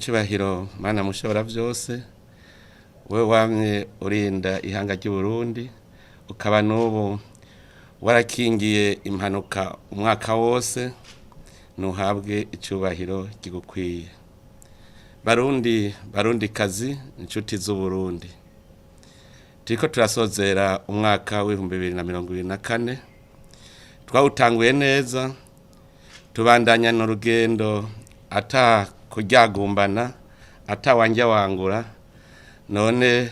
icubahiro mana mushobora vyose we wamye urinda ihanga ry'u Burundi ukaba n'ubu warakingiye impanuka umwaka wose nuhabwe icubahiro gigukwiye. Barundi kazi inshuti z'u Burundi, turiko turasozera umwaka w'2024 twawutanguye neza, tubandanya n'urugendo ata kuryagumbana ata wanja wangura, none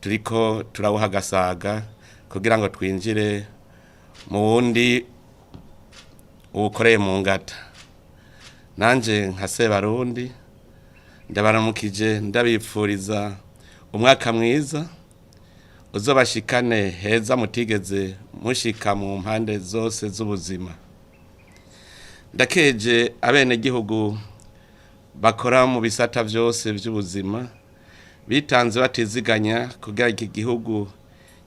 turiko turawuha gasaga kugira ngo twinjire mu wundi uwukoreye mu ngata. Nanje nka Sebarundi ndabaramukije ndabipfuriza umwaka mwiza uzobashikane heza mutigeze mushika mu mpande zose z'ubuzima. Ndakeje abene gihugu bakora mu bisata vyose vy'ubuzima bitanze batiziganya kugira iki gihugu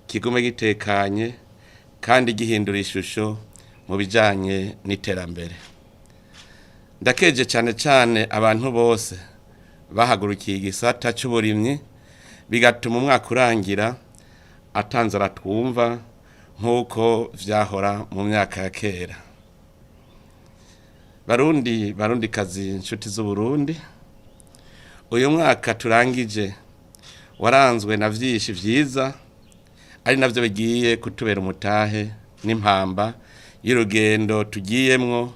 kigume gitekanye kandi gihindura ishusho mu bijanye n'iterambere. Ndakeje cyane abantu bose bahagurukiye igisata cy'uburimyi bigatuma umwaka urangira atanze aratwumva nk'uko vyahora mu myaka ya kera. Barundi kazi inshuti z'u Burundi, uyu mwaka turangije waranzwe na vyinshi vyiza ari navyo bigiye kutubera umutahe n'impamba y'urugendo tugiyemwo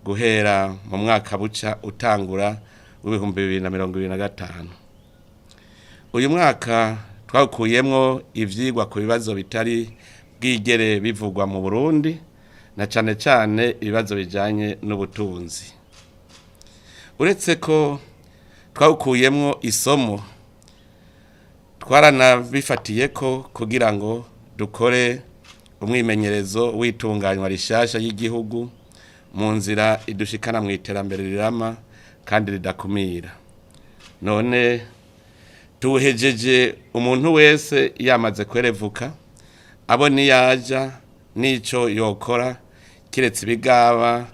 guhera mu mwaka buca utangura w'2025. Uyu mwaka twakuyemwo ivyigwa ku bibazo bitari bwigere bivugwa mu Burundi, na cane ibibazo bijanye n'ubutunzi. Uretse ko twakuyemwo isomo, twaranabifatiye ko kugira ngo dukore umwimenyerezo witunganywa rishasha y'igihugu mu nzira idushikana mu iterambere rirama kandi ridakumira. None tuhejeje umuntu wese yamaze kwerevuka abona yaja nico yokora kiretse ibigaba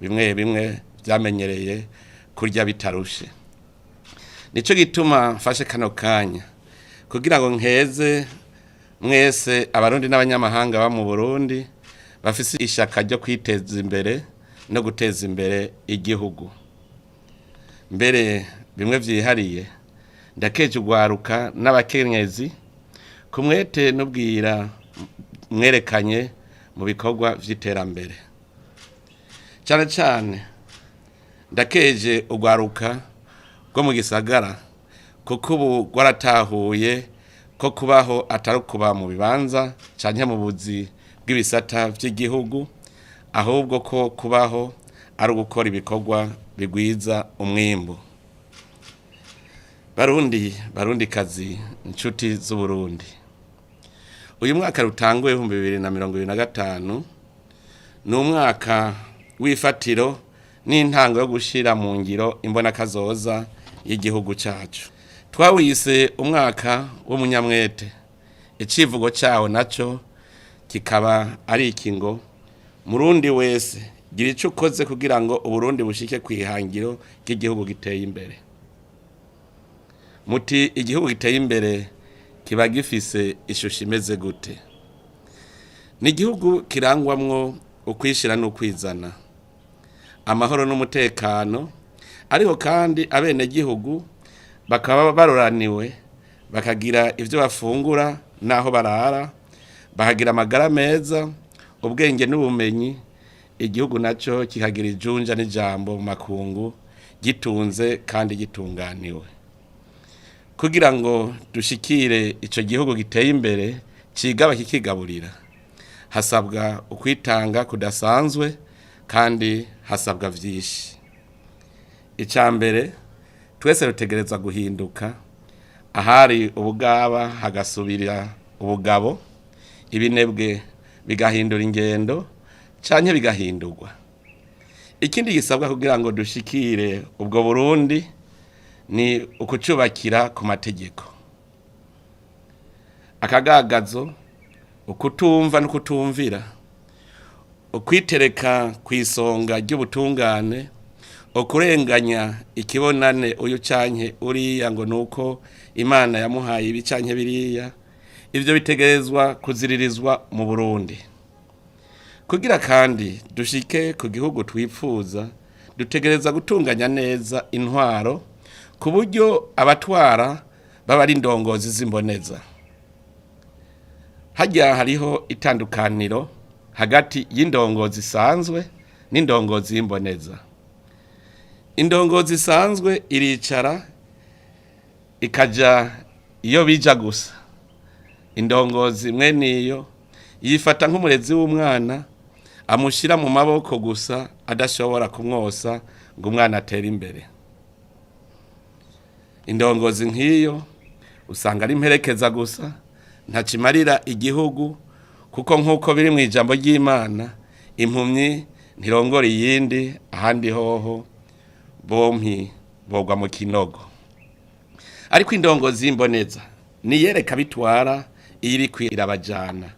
bimwe byamenyereye kurya bitarushe. Nico gituma mfashe kano kanya kugira ngo nkeze mwese abarundi n'abanyamahanga ba mu Burundi bafise ishaka ryo kwiteza imbere no guteza imbere igihugu. Mbere bimwe vyihariye ndakeje ugwaruka n'abakenyezi kumwete n'ubwira mwerekanye mu bikorwa vy'iterambere. Cyane ndakeje ugwaruka rwo mu gisagara kuko ubu gwaratahuye ko kubaho atari kuba mu bibanza canke mu buzi bw'ibisata vy'igihugu, ahubwo ko kubaho ari ugukora ibikorwa bigwiza umwimbu. Barundi kazi inshuti z'u Burundi, uyu mwaka rutanguye 2025 ni umwaka w'ifatiro n'intango yo gushira mu ngiro imbona kazoza y'igihugu cacu. Twawise umwaka w'umunyamwete, icivugo cawo naco kikaba ari ikingo Murundi wese gira ico ukoze kugira ngo Uburundi bushike kwihangiro ry'igihugu giteye imbere. Muti igihugu giteye imbere kiba gifise ishusho imeze gute? Ni igihugu kirangwamwo ukwishira n'ukwizana, amahoro n'umutekano, ariho kandi abene gihugu bakaba baroraniwe, bakagira ivyo bafungura naho barara, bahagira amagara meza, ubwenge n'ubumenyi, igihugu naco kikagira ijunja n'ijambo mu makungu gitunze kandi gitunganiwe. Kugira ngo dushikire ico gihugu giteye imbere cigaba kikigaburira, hasabwa ukwitanga kudasanzwe kandi hasabwa vyinshi. Icambere twese rutegereza guhinduka, ahari ubugaba hagasubira ubugabo, ibinebwe bigahindura ingendo canke bigahindurwa. Ikindi gisabwa kugira ngo dushikire ubwo Burundi ni ukucubakira ku mategeko. Akagagazo, ukutumva n'ukutumvira, ukwitereka kw'isonga ry'ubutungane, okurenganya ikibonane uyu canke uriya ngo nuko Imana yamuhaye ibi canke biriya, ivyo bitegerezwa kuziririzwa mu Burundi. Kugira kandi dushike ku gihugu twipfuza, dutegereza gutunganya neza intwaro ku buryo abatwara baba ari indongozi z'imboneza. Hajya hariho itandukaniro hagati y'indongozi isanzwe n'indongozi y'imboneza. Indongozi isanzwe iricara ikaja iyo bija gusa. Indongozi mwene iyo yifata nk'umurezi w'umwana, amushira mu maboko gusa adashobora kumwosa ngo umwana atere imbere. Indongozi nk'iyo usanga ari imperekeza gusa, ntakimarira igihugu, kuko nk'uko biri mu ijambo ry'Imana, impumyi ntirongora iyindi, ahandi hoho bompi bogwa mu kinogo. Ariko indongozi y'imboneza niyereka bitwara iri kwirabajana,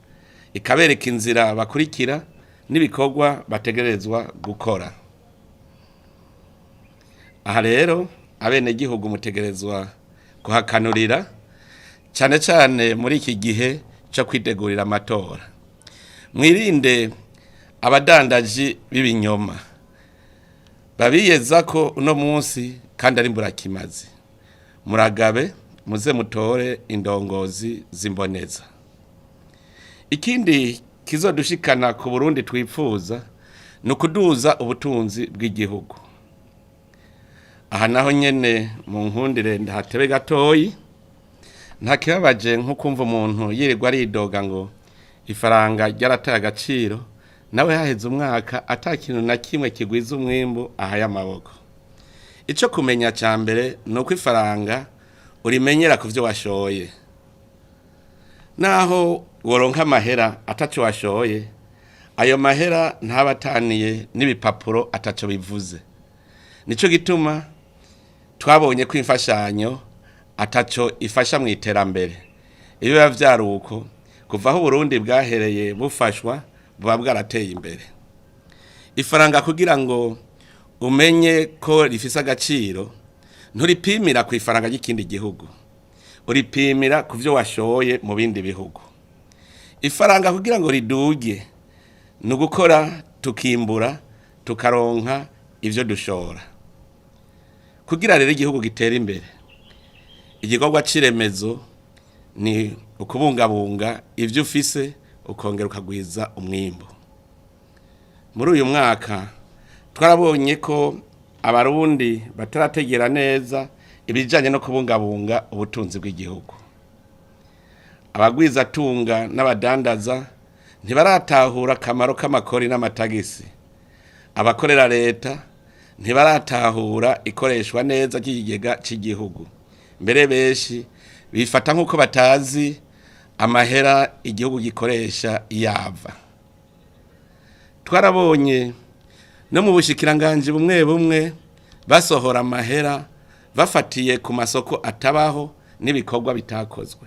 ikabereka inzira bakurikira n'ibikorwa bategerezwa gukora. Aha rero abenegihugu mutegerezwa kuhakanurira, cyane cyane muri iki gihe cyo kwitegurira amatora. Mwirinde abadandaji b'ibinyoma babiyeza ko uno munsi kandi ari mburakimazi. Muragabe muze mutore indongozi zimboneza. Ikindi kizodushikana ku Burundi twipfuza nukuduza ubutunzi bw'igihugu. Aha naho nyene mu nkundire ndahatebe gatoyi, nta kibabaje nko kumva umuntu yirirwa aridoga ngo ifaranga ryarataye agaciro, nawe haheze umwaka atakintu na kimwe kigwiza umwimbu ahaya amaboko. Ico kumenya ca mbere nuko ifaranga urimenyera ku vyo washoye. Naho woronka amahera ataco washoye, ayo mahera ntabataniye n'ibipapuro ataco bivuze. Nico gituma twabonye ko imfashanyo ataco ifasha mu iterambere. Iyo yavyaruko kuva aho Burundi bwahereye bufashwa buba bwarateye imbere. Ifaranga kugira ngo umenye ko rifise agaciro, nturipimira ku ifaranga ry'ikindi gihugu, uripimira ku vyo washoye mu bindi bihugu. Ifaranga kugira ngo riduge nugukora tukimbura tukaronka ivyo dushora. Kugira rero igihugu gitera imbere, igikorwa ciremezo ni ukubungabunga ivyo ufise ukongera ukagwiza umwimbo. Muri uyu mwaka twarabonye ko abarundi batarategera neza ibijanye no kubungabunga ubutunzi bw'igihugu. Abagwiza tunga n'abadandaza ntibaratahura akamaro k'amakori n'amatagisi. Abakorera leta ntibaratahura ikoreshwa neza ry'ikigega cy'igihugu. Mbere benshi bifata nk'uko batazi amahera igihugu gikoresha yava. Twarabonye no mu bushikiranganje bumwe bumwe basohora amahera bafatiye ku masoko atabaho n'ibikorwa bitakozwe.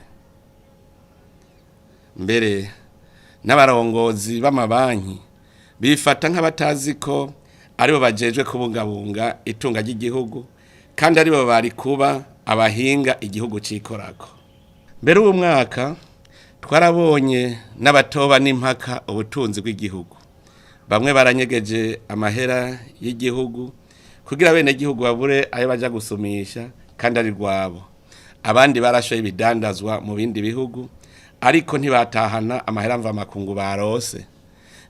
Mbere n'abarongozi b'amabanki bifata nk'abatazi ko aribo bajejwe kubungabunga itunga ry'igihugu, kandi aribo bari kuba abahinga igihugu cikorako. Mbere uwo mwaka twarabonye n'abatoba n'impaka ubutunzi bw'igihugu. Bamwe baranyegeje amahera y'igihugu kugira bene gihugu babure ayo baja gusumisha kandi ari rwabo. Abandi barashoye ibidandazwa mu bindi bihugu ariko ntibatahana amahera mva makungu barose.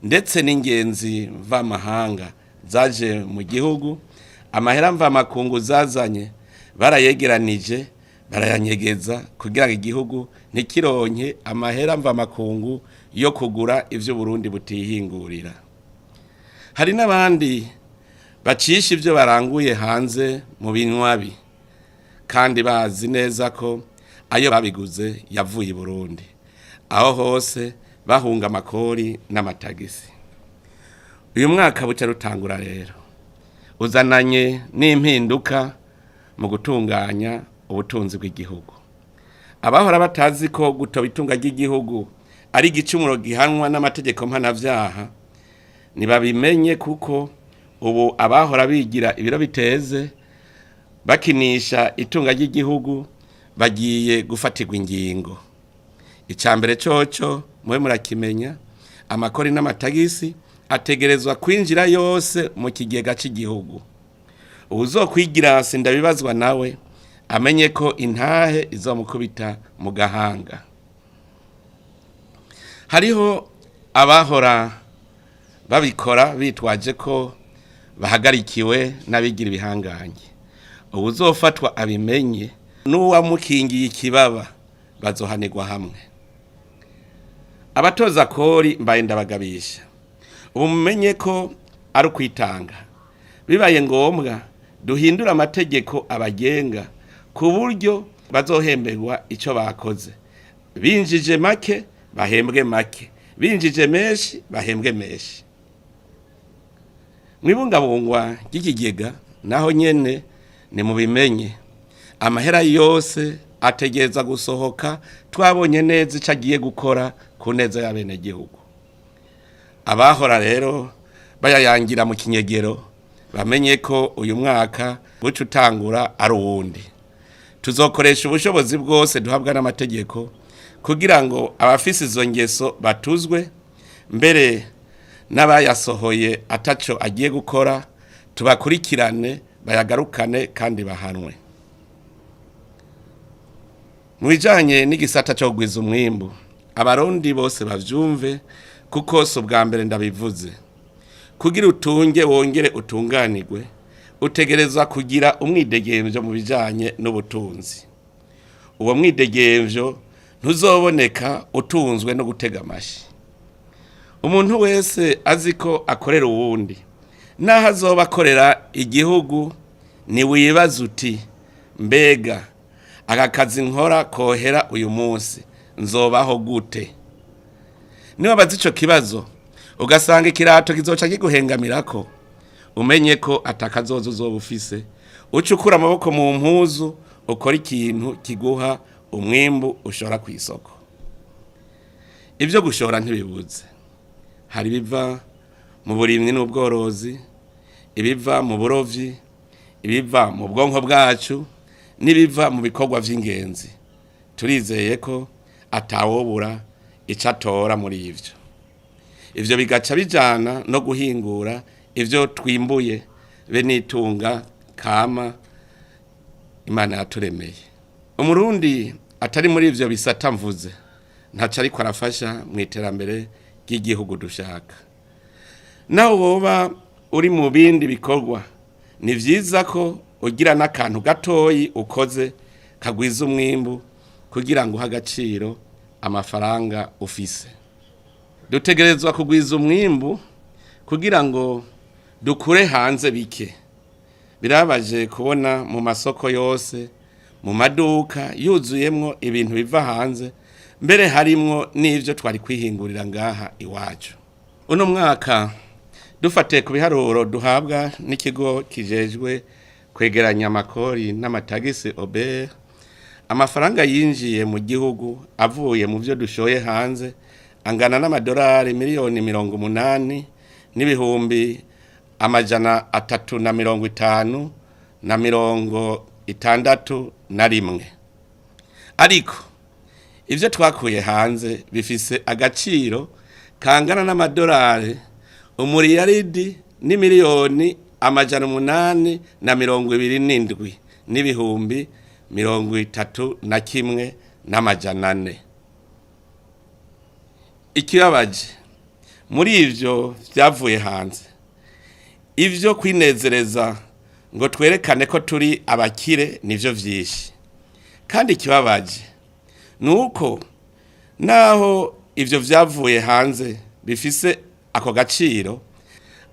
Ndetse n'ingenzi mva mahanga zaje mu gihugu, amahera mva makungu zazanye barayegeranije barayanyegeza kugira igihugu ntikironke amahera mva makungu yo kugura ivyo Burundi butihingurira. Hari n'abandi bacisha ivyo baranguye hanze mu binywabi kandi bazi neza ko ayo babiguze yavuye Burundi. Aho hose bahunga amakori n'amatagisi. Uyu mwaka buca rutangura rero uzananye n'impinduka mu gutunganya ubutunzi bw'igihugu. Abahora batazi ko gutoba itunga ry'igihugu ari igicumuro gihanwa n'amategeko mpanavyaha nibabimenye, kuko ubu abahora bigira ibiro biteze bakinisha itunga ry'igihugu bagiye gufatirwa ingingo. Icambere coco mwe murakimenya, amakori n'amatagisi ategerezwa kwinjira yose mu kigega cy'igihugu. Uzokwigira sindabibazwa nawe amenye ko intahe izomukubita mu gahanga. Hariho abahora babikora bitwaje ko bahagarikiwe n'abigira ibihanganye. Uzofatwa abimenye n'uwamukingiye ikibaba bazohanirwa hamwe. Abatoza kori mbaye ndabagabisha, ubu mumenye ko ari kwitanga. Bibaye ngombwa duhindura amategeko abagenga ku buryo bazohemberwa icyo bakoze. Binjije make bahembwe make, binjije menshi bahembwe menshi. Mwibungabungwa ry'ikigega naho nyene ni mubimenye, amahera yose ategereza gusohoka twabonye neza icyo agiye gukora ku neza y'abenegihugu. Abahora rero bayayangira mu kinyegero bamenye ko uyu mwaka buca utangura ari uwundi. Tuzokoresha ubushobozi bwose duhabwa n'amategeko kugira ngo abafise izo ngeso batuzwe, mbere n'abayasohoye ataco agiye gukora tubakurikirane bayagarukane kandi bahanwe. Mu bijanye n'igisata cyo kugwiza umwimbu, abarundi bose bavyumve kuko so bwa mbere ndabivuze. Kugira utunge wongere utunganirwe, utegerezwa kugira umwidegemvyo mu bijanye n'ubutunzi. Uwo mwidegemvyo ntuzoboneka utunzwe no gutega amashi. Umuntu wese aziko akorera uwundi, naho azoba akorera igihugu, ni wibaza uti mbega aka kazi nkora kohera uyu munsi nzobaho gute? Niba bazi ico kibazo ugasanga ikirato kizoca kiguhengamirako, umenye ko atakazozo uzobufise, ucukura amaboko mu mpuzu ukora ikintu kiguha umwimbu ushora ku isoko. Ivyo gushora ntibibuze, hari biva mu burimyi n'ubworozi, ibiva mu burovyi, ibiva mu bwonko bwacu, nibiva mu bikorwa vy'ingenzi. Turizeye ko atawobura icatora muri ivyo. Ivyo bigaca bijana no guhingura ivyo twimbuye be nitunga kama Imana yaturemeye. Umurundi atari muri ivyo bisata mvuze ntaca ariko arafasha mu iterambere ry'igihugu dushaka. Naho woba uri mu bindi bikorwa, ni vyiza ko ugira n'akantu gatoyi ukoze kagwiza umwimbu kugira ngo hagaciro amafaranga ufise. Dutegerezwa kugwiza umwimbu kugira ngo dukure hanze bike. Birabaje kubona mu masoko yose, mu maduka yuzuyemwo ibintu biva hanze, mbere harimwo n'ivyo twari kwihingurira ngaha iwacu. Uno mwaka dufate ku biharuro duhabwa n'ikigo kijejwe kwegeranya amakori n'amatagisi OBR, amafaranga yinjiye mu gihugu avuye mu byo dushoye hanze angana n'amadolari miliyoni 80 n'ibihumbi 350 na 61. Ariko ivyo twakuye hanze bifise agaciro kangana n'amadolari umuriyaridi ni miliyoni 827 n'ibihumbi 31 n'amajana. Ikibabaje muri ivyo vyavuye hanze, ivyo kwinezereza ngo twerekane ko turi abakire nivyo vyinshi. Kandi ikibabaje nuko naho ivyo vyavuye hanze bifise ako gaciro,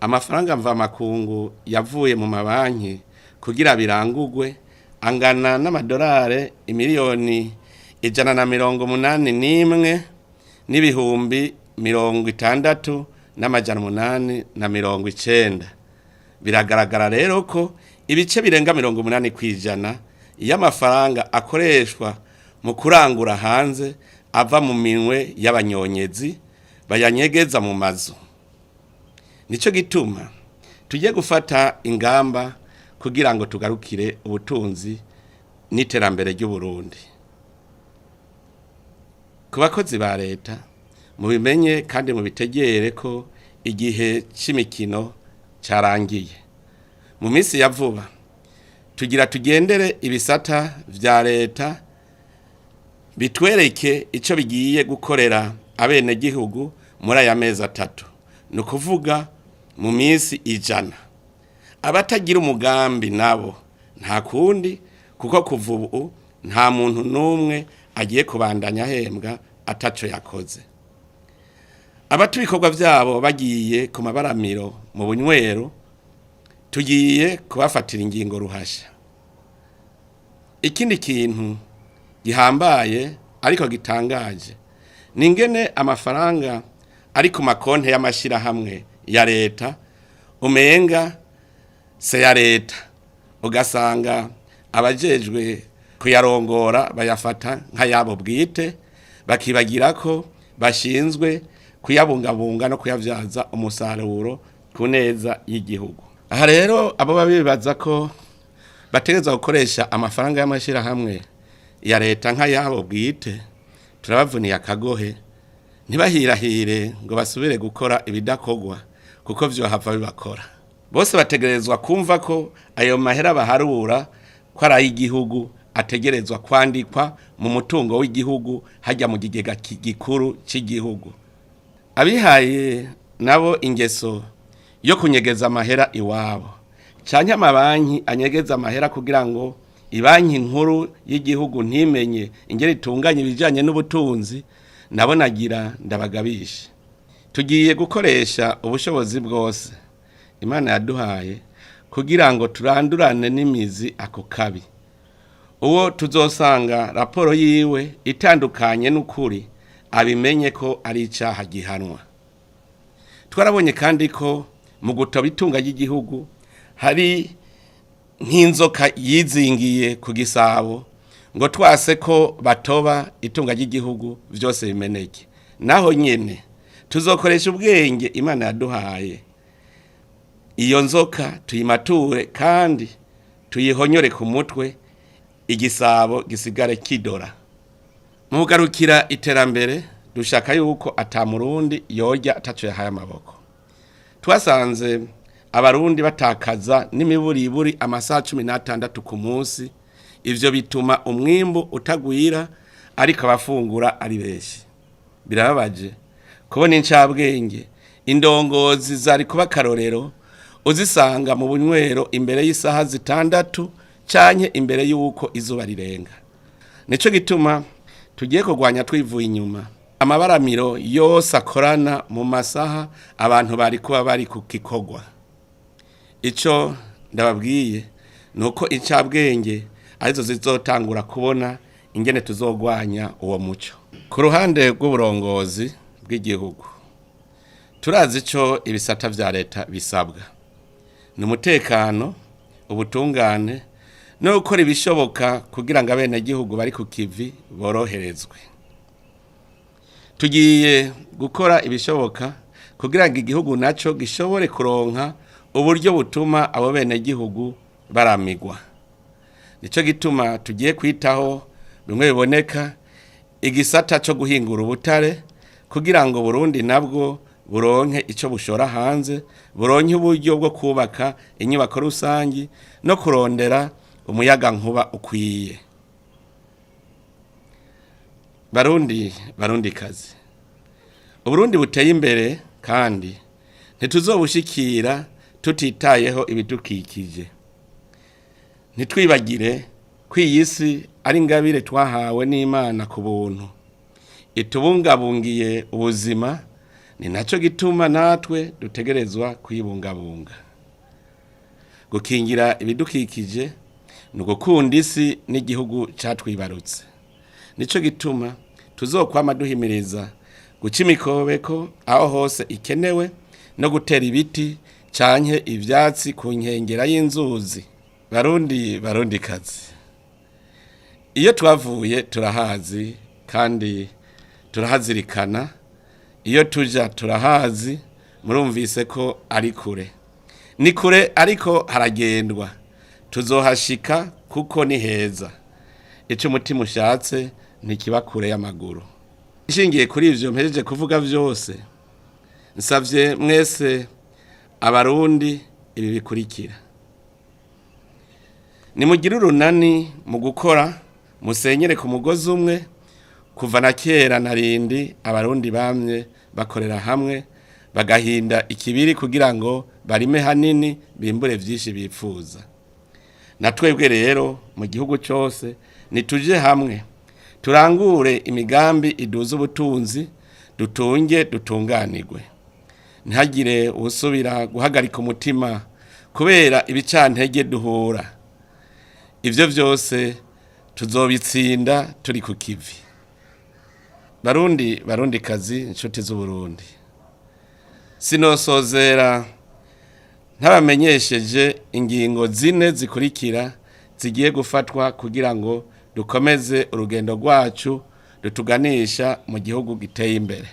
amafaranga mva makungu yavuye mu mabanki kugira birangugwe angana n'amadolari imiliyoni 181 n'ibihumbi 60 n'amajana. Biragaragara rero ko ibice birenga 80% y'amafaranga akoreshwa mu kurangura hanze ava mu minwe y'abanyonyezi bayanyegeza mu mazu. Nico gituma tugiye gufata ingamba kugira ngo tugarukire ubutunzi n'iterambere ry'u Burundi. Ku bakozi ba leta mubimenye kandi mubitegere ko igihe c'imikino cyarangiye. Mu minsi ya vuba tugira tugendere ibisata vya leta bitwereke ico bigiye gukorera abene gihugu muri aya mezi 3. Nukuvuga mu minsi 100. Abatagira umugambi nabo nta kundi, kuko kuva ubu nta muntu numwe agiye kubandanya hembwa ataco yakoze. Abatubikorwa vyabo bagiye ku mabaramiro mu bunywero, tugiye kubafatira ingingo ruhasha. Ikindi kintu gihambaye ariko gitangaje ningene amafaranga ari ku makonte y'amashirahamwe ya leta umenga se ya leta, ugasanga abajejwe kuyarongora bayafata nka yabo bwite, bakibagira ko bashinzwe kuyabungabunga no kuyavyaza umusaruro ku neza y'igihugu. Aha rero abo babibaza ko bategeza gukoresha amafaranga y'amashirahamwe ya leta nka yabo bwite, turabavuniye akagohe, ntibahirahire ngo basubire gukora ibidakogwa, kuko vyo hava bibakora. Bose bategerezwa kumva ko ayo mahera baharura ko ari igihugu, ategerezwa kwandikwa mu mutungo w'igihugu hajya mu gigega gikuru cy'igihugu. Abihaye nabo ingeso yo kunyegeza amahera iwabo, canke amabanki anyegeza amahera kugira ngo ibanki nkuru y'igihugu ntimenye ingeri itunganye ibijanye n'ubutunzi, nabo nagira ndabagabisha. Tugiye gukoresha ubushobozi bwose Imana yaduhaye kugira ngo turandurane n'imizi ako kabi. Uwo tuzosanga raporo yiwe itandukanye n'ukuri, abimenye ko ari icaha gihanwa. Twarabonye kandi ko mu gutoba itunga ry'igihugu hari nk'inzoka yizingiye ku gisabo, ngo twase ko batoba itunga ry'igihugu vyose bimeneke. Naho nyene tuzokoresha ubwenge Imana yaduhaye, iyo nzoka tuyimature kandi tuyihonyore ku mutwe, igisabo gisigare kidora. Mugarukira iterambere dushaka yuko atamurundi yorya ataco yahaye amaboko. Twasanze abarundi batakaza n'imiburiburi amasaha 16 ku munsi, ivyo bituma umwimbu utagwira ariko abafungura ari benshi. Birababaje kubona incabwenge indongozi zari kuba karorero uzisanga mu bunywero imbere y'isaha 6 canke imbere yuko izuba rirenga. Nico gituma tugiye kugwanya twivuye inyuma amabaramiro yose akorana mu masaha abantu bari kuba bari ku kikogwa. Ico ndababwiye nuko incabwenge arizo zizotangura kubona ingene tuzogwanya uwo muco. Ku ruhande rw'uburongozi bw'igihugu turazi ico ibisata vya leta bisabwa: n'umutekano, ubutungane no gukora ibishoboka kugira ngo abene gihugu bari ku kivi boroherezwe. Tugiye gukora ibishoboka kugira ngo igihugu naco gishobore kuronka uburyo butuma abo bene gihugu baramigwa. Nico gituma tugiye kwitaho bimwe biboneka igisata cyo guhingura ubutare kugira ngo Burundi nabwo buronke ico bushora hanze, buronke uburyo bwo kubaka inyubako rusangi no kurondera umuyaga nkuba ukwiye. Barundi kazi, Uburundi buteye imbere kandi ntituzobushikira tutitayeho ibidukikije. Nitwibagire kwiyisi ari ngabire twahawe n'Imana ku buntu, itubungabungiye ubuzima, ni naco gituma natwe dutegerezwa kwibungabunga. Gukingira ibidukikije no gukunda isi n'igihugu catwibarutse. Nico gituma tuzokwama duhimiriza guca imikobeko aho hose ikenewe no gutera ibiti canke ivyatsi ku nkengera y'inzuzi. Barundi kazi, iyo twavuye turahazi kandi turahazirikana, iyo tuja turahazi, murumvise ko ari kure. ni kure ariko haragendwa, tuzohashika kuko ni heza. Ico umutima ushatse ntikiba kure y'amaguru. Ishingiye kuri ivyo mpejeje kuvuga vyose, nsavye mwese abarundi ibi bikurikira: nimugire urunani mu gukora, musenyere ku mugozi umwe. Kuva na kera narindi abarundi bamye bakorera hamwe, bagahinda ikibiri kugira ngo barime hanini bimbure vyinshi bipfuza. Natwebwe rero mu gihugu cyose nituje hamwe, turangure imigambi iduza ubutunzi, dutunge dutunganirwe. Ntihagire usubira guhagarika umutima kubera ibicantege duhura. Ivyo vyose tuzobitsinda turi ku kivi. Barundi kazi, inshuti z'Uburundi, sinosozera ntabamenyesheje ingingo zine zikurikira zigiye gufatwa kugira ngo dukomeze urugendo rwacu rutuganisha mu gihugu giteye imbere.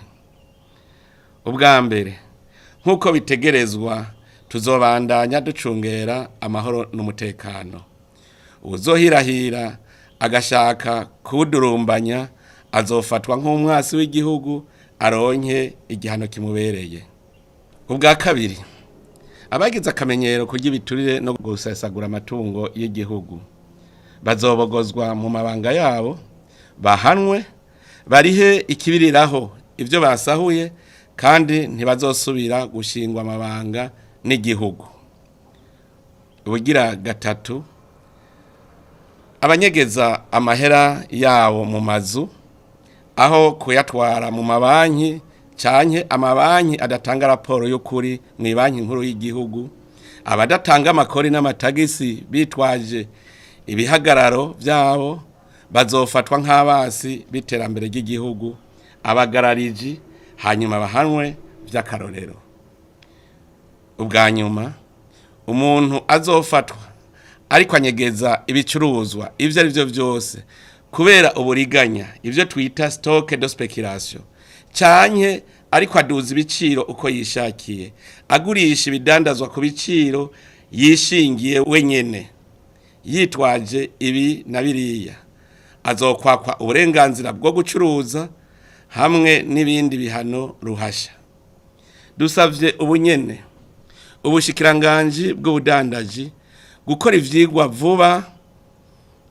Ubwa mbere, nk'uko bitegerezwa, tuzobandanya ducungera amahoro n'umutekano. Uzohirahira agashaka kudurumbanya azofatwa nk'umwasi w'igihugu, aronke igihano kimubereye. Ubwa kabiri, abagize akamenyero kurya ibiturire no gusesagura amatungo y'igihugu bazobogozwa mu mabanga yabo, bahanwe, barihe ikibiriraho ivyo basahuye, kandi ntibazosubira gushingwa amabanga n'igihugu. Ubugira gatatu, abanyegeza amahera yabo mu mazu, aho kuyatwara mu mabanki canke amabanki adatanga raporo y'ukuri mu banki nkuru y'igihugu, abadatanga amakori n'amatagisi bitwaje ibihagararo vyabo bazofatwa nk'abasi biterambere ry'igihugu, abagarariji, hanyuma bahanwe vy'akarorero. Ubwa nyuma, umuntu azofatwa ariko anyegeza ibicuruzwa ivyo ari vyo vyose kubera uburiganya, ivyo twita stock de speculation, canke ariko aduza ibiciro uko yishakiye, agurisha ibidandazwa ku biciro yishingiye wenyene, yitwaje ibi na biriya, azokwakwa uburenganzira bwo gucuruza hamwe n'ibindi bihano ruhasha. Dusavye ubunyene ubushikiranganji bw'ubudandaji gukora ivyigwa vuba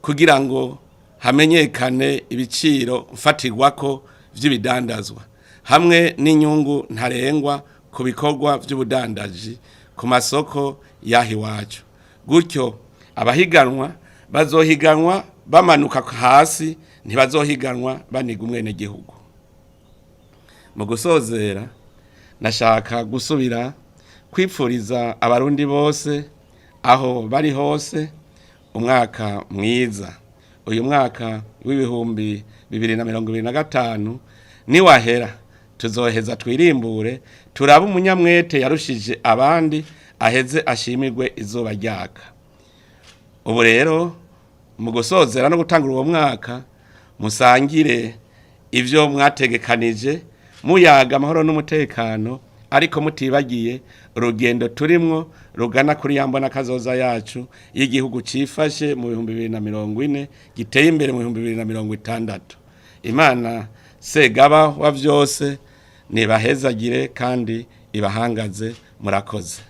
kugira ngo hamenyekane ibiciro mfatirwako vy'ibidandazwa hamwe n'inyungu ntarengwa ku bikorwa vy'ubudandaji ku masoko yahi wacu. Gutyo abahiganwa bazohiganwa bamanuka hasi, ntibazohiganwa baniga umwene gihugu. Mu gusozera, nashaka gusubira kwipfuriza abarundi bose aho bari hose umwaka mwiza. Uyu mwaka w'ibihumbi 2025 niwahera, tuzoheza twirimbure, turaba umunyamwete yarushije abandi, aheze ashimirwe izuba ryaka. Ubu rero mu gusozera no gutangura uwo mwaka, musangire ivyo mwategekanije, muyaga amahoro n'umutekano, ariko mutibagiye urugendo turimwo rugana kuri yambona kazoza yacu y'igihugu cifashe mu 2040 giteye imbere mu 2060. Imana Segaba wa vyose nibahezagire kandi ibahangaze. Murakoze.